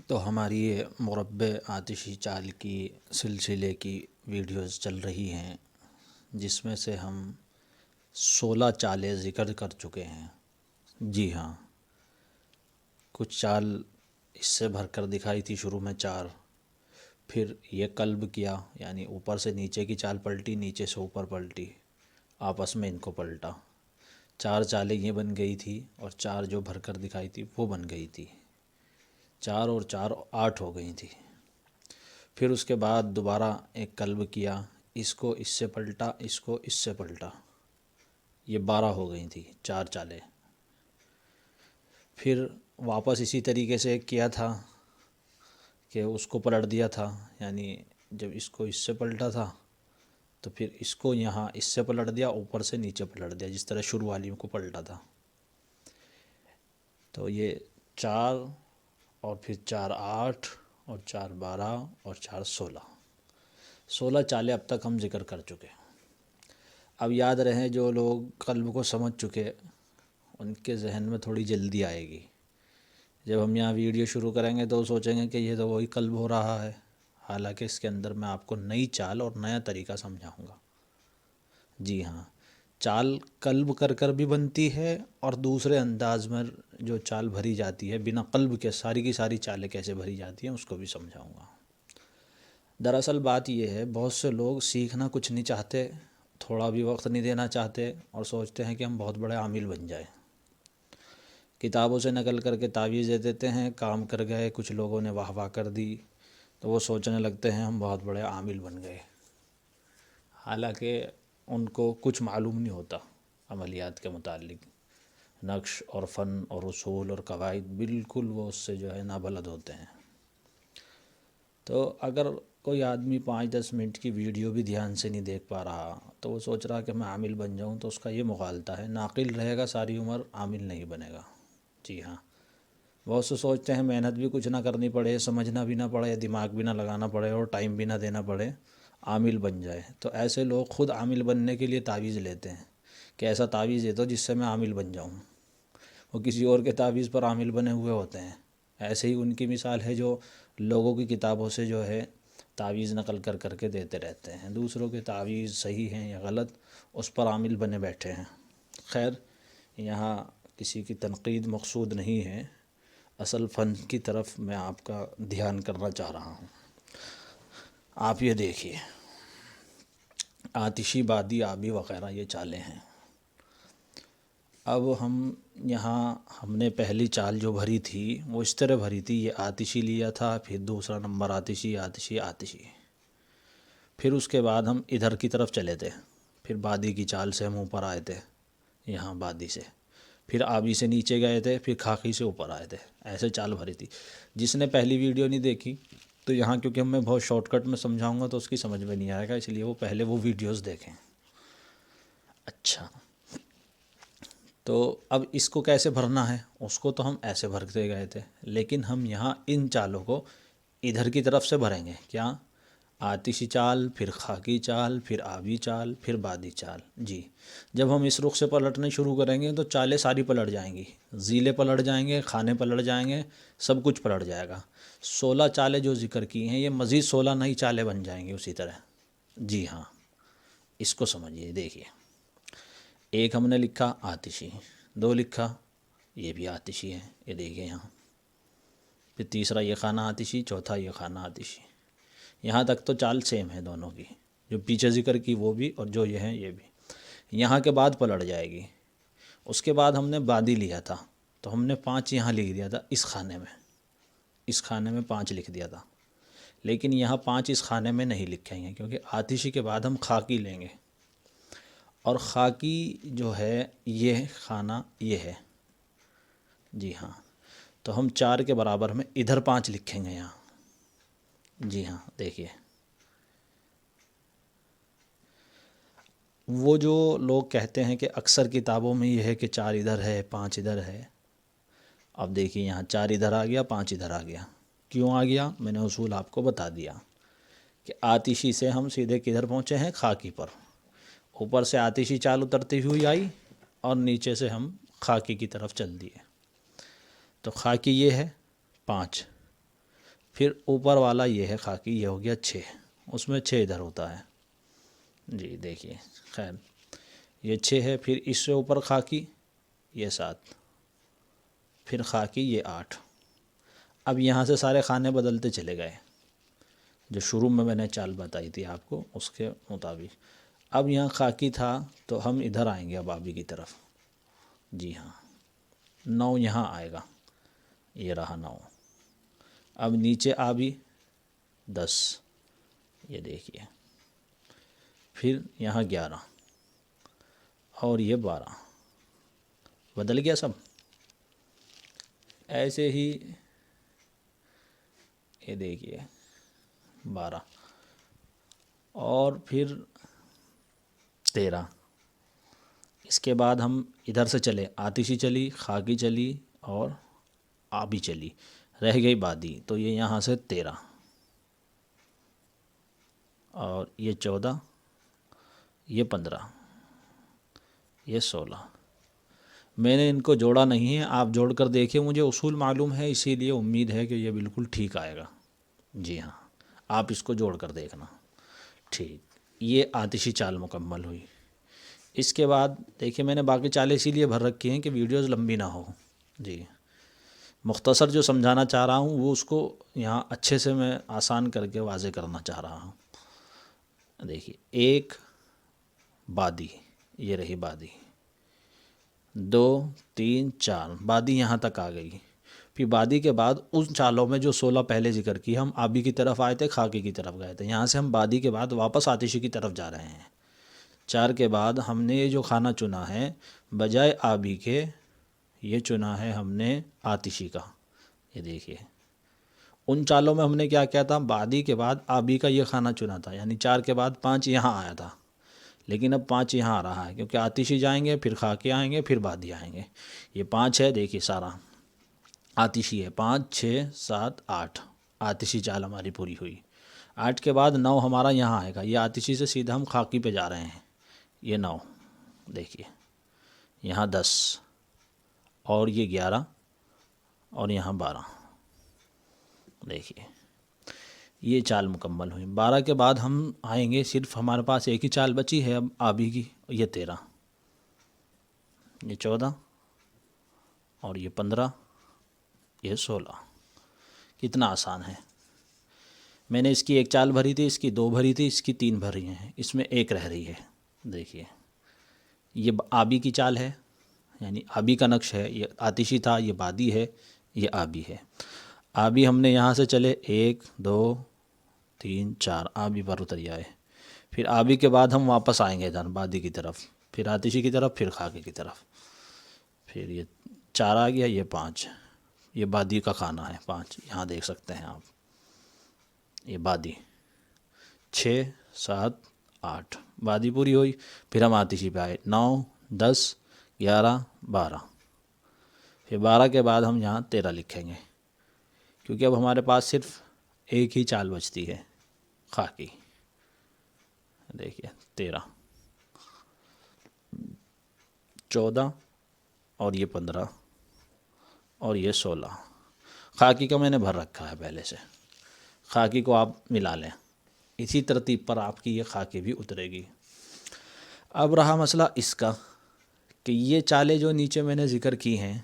تو ہماری یہ مربع آتشی چال کی سلسلے کی ویڈیوز چل رہی ہیں، جس میں سے ہم 16 چالیں ذکر کر چکے ہیں۔ جی ہاں، کچھ چال اس سے بھر کر دکھائی تھی شروع میں 4، پھر یہ قلب کیا، یعنی اوپر سے نیچے کی چال پلٹی، نیچے سے اوپر پلٹی، آپس میں ان کو پلٹا۔ 4 چالیں یہ بن گئی تھی، اور 4 جو بھر کر دکھائی تھی وہ بن گئی تھی۔ 4 اور 4 8 ہو گئی تھی۔ پھر اس کے بعد دوبارہ ایک قلب کیا، اس کو اس سے پلٹا، اس کو اس سے پلٹا، یہ 12 ہو گئی تھی 4 چالیں۔ پھر واپس اسی طریقے سے ایک کیا تھا کہ اس کو پلٹ دیا تھا، یعنی جب اس کو اس سے پلٹا تھا تو پھر اس کو یہاں اس سے پلٹ دیا، اوپر سے نیچے پلٹ دیا، جس طرح شروع والیوں کو پلٹا تھا۔ تو یہ 4 اور پھر 4 8 اور 4 12 اور 4 16 چالیں اب تک ہم ذکر کر چکے۔ اب یاد رہیں، جو لوگ قلب کو سمجھ چکے ان کے ذہن میں تھوڑی جلدی آئے گی۔ جب ہم یہاں ویڈیو شروع کریں گے تو وہ سوچیں گے کہ یہ تو وہی قلب ہو رہا ہے، حالانکہ اس کے اندر میں آپ کو نئی چال اور نیا طریقہ سمجھاؤں گا۔ جی ہاں، چال قلب کر کر بھی بنتی ہے، اور دوسرے انداز میں جو چال بھری جاتی ہے بنا قلب کے، ساری کی ساری چالیں کیسے بھری جاتی ہیں اس کو بھی سمجھاؤں گا۔ دراصل بات یہ ہے، بہت سے لوگ سیکھنا کچھ نہیں چاہتے، تھوڑا بھی وقت نہیں دینا چاہتے، اور سوچتے ہیں کہ ہم بہت بڑے عامل بن جائیں۔ کتابوں سے نقل کر کے تعویذ دے دیتے ہیں، کام کر گئے، کچھ لوگوں نے واہ واہ کر دی تو وہ سوچنے لگتے ہیں ہم بہت بڑے عامل بن گئے، حالانکہ ان کو کچھ معلوم نہیں ہوتا عملیات کے متعلق۔ نقش اور فن اور اصول اور قواعد بالکل وہ اس سے جو ہے نابلد ہوتے ہیں۔ تو اگر کوئی آدمی 5-10 منٹ کی ویڈیو بھی دھیان سے نہیں دیکھ پا رہا تو وہ سوچ رہا کہ میں عامل بن جاؤں، تو اس کا یہ مغالطہ ہے۔ ناقل رہے گا ساری عمر، عامل نہیں بنے گا۔ جی ہاں، بہت سے سوچتے ہیں محنت بھی کچھ نہ کرنی پڑے، سمجھنا بھی نہ پڑے، دماغ بھی نہ لگانا پڑے، اور ٹائم بھی نہ دینا پڑے، عامل بن جائے۔ تو ایسے لوگ خود عامل بننے کے لیے تعویذ لیتے ہیں کہ ایسا تعویذ دے دو جس سے میں عامل بن جاؤں۔ وہ کسی اور کے تعویذ پر عامل بنے ہوئے ہوتے ہیں۔ ایسے ہی ان کی مثال ہے جو لوگوں کی کتابوں سے جو ہے تعویذ نقل کر کر کے دیتے رہتے ہیں، دوسروں کے تعویذ صحیح ہیں یا غلط اس پر عامل بنے بیٹھے ہیں۔ خیر، یہاں کسی کی تنقید مقصود نہیں ہے، اصل فن کی طرف میں آپ کا دھیان کرنا چاہ رہا ہوں۔ آپ یہ دیکھیے، آتشی، بادی، آبی وغیرہ یہ چالیں ہیں۔ اب ہم نے پہلی چال جو بھری تھی وہ اس طرح بھری تھی، یہ آتشی لیا تھا، پھر دوسرا نمبر آتشی آتشی آتشی، پھر اس کے بعد ہم ادھر کی طرف چلے تھے، پھر بادی کی چال سے ہم اوپر آئے تھے، یہاں بادی سے، پھر آبی سے نیچے گئے تھے، پھر خاکی سے اوپر آئے تھے، ایسے چال بھری تھی۔ جس نے پہلی ویڈیو نہیں دیکھی تو یہاں کیونکہ میں بہت شارٹ کٹ میں سمجھاؤں گا تو اس کی سمجھ میں نہیں آئے گا، اس لیے وہ پہلے وہ ویڈیوز دیکھیں۔ اچھا، تو اب اس کو کیسے بھرنا ہے؟ اس کو تو ہم ایسے بھرتے گئے تھے، لیکن ہم یہاں ان چالوں کو ادھر کی طرف سے بھریں گے۔ کیا؟ آتشی چال، پھر خاکی چال، پھر آبی چال، پھر بادی چال۔ جی، جب ہم اس رخ سے پلٹنے شروع کریں گے تو چالیں ساری پلٹ جائیں گی، زیلے پلٹ جائیں گے، کھانے پلٹ جائیں گے، سب کچھ پلٹ جائے گا۔ 16 چالیں جو ذکر کی ہیں، یہ مزید 16 نئی چالیں بن جائیں گی اسی طرح۔ جی ہاں، اس کو سمجھیے، دیکھیے، ایک ہم نے لکھا آتشی، 2 لکھا، یہ بھی آتشی ہے، یہ دیکھیے یہاں، پھر تیسرا یہ خانہ آتشی، چوتھا یہ خانہ آتشی۔ یہاں تک تو چال سیم ہے دونوں کی، جو پیچھے ذکر کی وہ بھی اور جو یہ ہیں یہ بھی۔ یہاں کے بعد پلٹ جائے گی۔ اس کے بعد ہم نے بادی لیا تھا تو ہم نے 5 یہاں لکھ دیا تھا، اس خانے میں، اس خانے میں 5 لکھ دیا تھا، لیکن یہاں 5 اس خانے میں نہیں لکھیں گے کیونکہ آتشی کے بعد ہم خاکی لیں گے، اور خاکی جو ہے یہ خانہ یہ ہے۔ جی ہاں، تو ہم 4 کے برابر میں ادھر 5 لکھیں گے یہاں۔ جی ہاں، دیکھیے، وہ جو لوگ کہتے ہیں کہ اکثر کتابوں میں یہ ہے کہ 4 ادھر ہے 5 ادھر ہے، اب دیکھیے یہاں 4 ادھر آ گیا، 5 ادھر آ گیا۔ کیوں آ گیا؟ میں نے اصول آپ کو بتا دیا کہ آتشی سے ہم سیدھے کدھر پہنچے ہیں؟ خاکی پر۔ اوپر سے آتشی چال اترتی ہوئی آئی اور نیچے سے ہم خاکی کی طرف چل دیے۔ تو خاکی یہ ہے 5، پھر اوپر والا یہ ہے خاکی، یہ ہو گیا 6، اس میں 6 ادھر ہوتا ہے جی دیکھیے، خیر یہ 6 ہے، پھر اس سے اوپر خاکی یہ 7، پھر خاکی یہ 8۔ اب یہاں سے سارے خانے بدلتے چلے گئے، جو شروع میں نے چال بتائی تھی آپ کو اس کے مطابق۔ اب یہاں خاکی تھا تو ہم ادھر آئیں گے اب آبی کی طرف، جی ہاں 9 یہاں آئے گا، یہ رہا 9۔ اب نیچے آبی 10، یہ دیکھیے، پھر یہاں 11 اور یہ 12، بدل گیا سب۔ ایسے ہی یہ دیکھیے 12 اور پھر 13۔ اس کے بعد ہم ادھر سے چلے، آتشی چلی، خاکی چلی اور آبی چلی، رہ گئی بادی، تو یہ یہاں سے 13 اور یہ 14، یہ 15، یہ 16۔ میں نے ان کو جوڑا نہیں ہے، آپ جوڑ کر دیکھیں، مجھے اصول معلوم ہے، اسی لیے امید ہے کہ یہ بالکل ٹھیک آئے گا۔ جی ہاں آپ اس کو جوڑ کر دیکھنا، ٹھیک، یہ آتشی چال مکمل ہوئی۔ اس کے بعد دیکھیں میں نے باقی چالیں اسی لیے بھر رکھی ہیں کہ ویڈیوز لمبی نہ ہو، جی مختصر جو سمجھانا چاہ رہا ہوں وہ اس کو یہاں اچھے سے میں آسان کر کے واضح کرنا چاہ رہا ہوں۔ دیکھیے 1 بادی، یہ رہی بادی، 2 3 4، بادی یہاں تک آ گئی۔ پھر بادی کے بعد ان چالوں میں جو 16 پہلے ذکر کی، ہم آبی کی طرف آئے تھے، خاکی کی طرف گئے تھے، یہاں سے ہم بادی کے بعد واپس آتشی کی طرف جا رہے ہیں۔ 4 کے بعد ہم نے یہ جو کھانا چنا ہے بجائے آبی کے، یہ چنا ہے ہم نے آتشی کا، یہ دیکھیے۔ ان چالوں میں ہم نے کیا کیا تھا، بادی کے بعد آبی کا یہ کھانا چنا تھا، یعنی 4 کے بعد 5 یہاں آیا تھا، لیکن اب 5 یہاں آ رہا ہے کیونکہ آتشی جائیں گے، پھر خاکی آئیں گے، پھر بادی آئیں گے۔ یہ 5 ہے، دیکھیے سارا آتشی ہے، 5 6 7 8، آتشی چال ہماری پوری ہوئی۔ 8 کے بعد 9 ہمارا یہاں آئے گا، یہ آتشی سے سیدھا ہم خاکی پہ جا رہے ہیں، یہ 9 دیکھیے، یہاں 10 اور یہ 11 اور یہاں 12، دیکھیے یہ چال مکمل ہوئی۔ 12 کے بعد ہم آئیں گے، صرف ہمارے پاس ایک ہی چال بچی ہے اب آبی کی، یہ 13، یہ 14 اور یہ 15، یہ 16۔ کتنا آسان ہے۔ میں نے اس کی 1 چال بھری تھی، اس کی 2 بھری تھی، اس کی 3 بھری ہیں، اس میں 1 رہ رہی ہے، دیکھیے یہ آبی کی چال ہے، یعنی آبی کا نقش ہے، یہ آتشی تھا، یہ بادی ہے، یہ آبی ہے۔ آبی ہم نے یہاں سے چلے 1 2 3 4، آبی پر اتر آئے، پھر آبی کے بعد ہم واپس آئیں گے ادھر بادی کی طرف، پھر آتشی کی طرف، پھر خاکی کی طرف، پھر یہ 4 آ گیا، یہ 5، یہ بادی کا کھانا ہے 5، یہاں دیکھ سکتے ہیں آپ، یہ بادی 6 7 8، بادی پوری ہوئی۔ پھر ہم آتشی پہ آئے، 9 10 11 12، پھر 12 کے بعد ہم یہاں 13 لکھیں گے، کیونکہ اب ہمارے پاس صرف ایک ہی چال بچتی ہے، خاکی، دیکھیے 13 14 اور یہ 15 اور یہ 16۔ خاکی کا میں نے بھر رکھا ہے پہلے سے، خاکی کو آپ ملا لیں، اسی ترتیب پر آپ کی یہ خاکی بھی اترے گی۔ اب رہا مسئلہ اس کا کہ یہ چالیں جو نیچے میں نے ذکر کی ہیں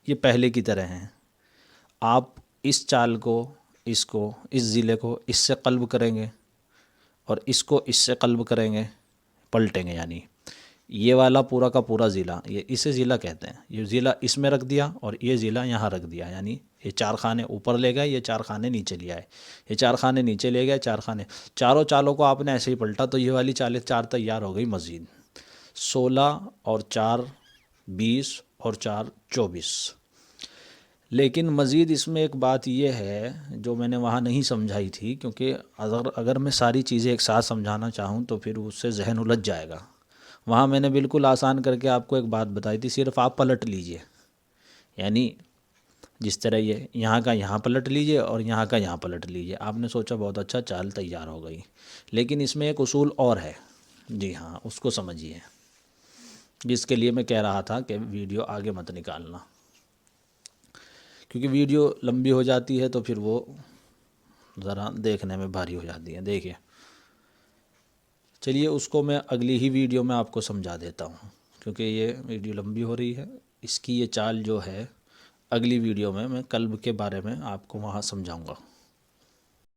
یہ پہلے کی طرح ہیں، آپ اس چال کو، اس ضلع کو اس سے قلب کریں گے اور اس کو اس سے قلب کریں گے، پلٹیں گے، یعنی یہ والا پورا کا پورا ضلع، یہ اسے ضلع کہتے ہیں، یہ ضلع اس میں رکھ دیا اور یہ ضلع یہاں رکھ دیا، یعنی یہ 4 خانے اوپر لے گئے، یہ 4 خانے نیچے لے آئے، یہ 4 خانے نیچے لے گئے، 4 خانے، چاروں چالوں کو آپ نے ایسے ہی پلٹا تو یہ والی چالیں 4 تیار ہو گئی مزید، 16 اور 4 20 اور 4 24۔ لیکن مزید اس میں ایک بات یہ ہے جو میں نے وہاں نہیں سمجھائی تھی، کیونکہ اگر میں ساری چیزیں ایک ساتھ سمجھانا چاہوں تو پھر اس سے ذہن الجھ جائے گا۔ وہاں میں نے بالکل آسان کر کے آپ کو ایک بات بتائی تھی، صرف آپ پلٹ لیجئے، یعنی جس طرح یہ یہاں کا یہاں پلٹ لیجئے اور یہاں کا یہاں پلٹ لیجئے، آپ نے سوچا بہت اچھا چال تیار ہو گئی، لیکن اس میں ایک اصول اور ہے، جی ہاں اس کو سمجھیے، جس کے لیے میں کہہ رہا تھا کہ ویڈیو آگے مت نکالنا، کیونکہ ویڈیو لمبی ہو جاتی ہے تو پھر وہ ذرا دیکھنے میں بھاری ہو جاتی ہیں. دیکھیے چلیے اس کو میں اگلی ہی ویڈیو میں آپ کو سمجھا دیتا ہوں، کیونکہ یہ ویڈیو لمبی ہو رہی ہے. اس کی یہ چال جو ہے اگلی ویڈیو میں قلب کے بارے میں آپ کو وہاں سمجھاؤں گا.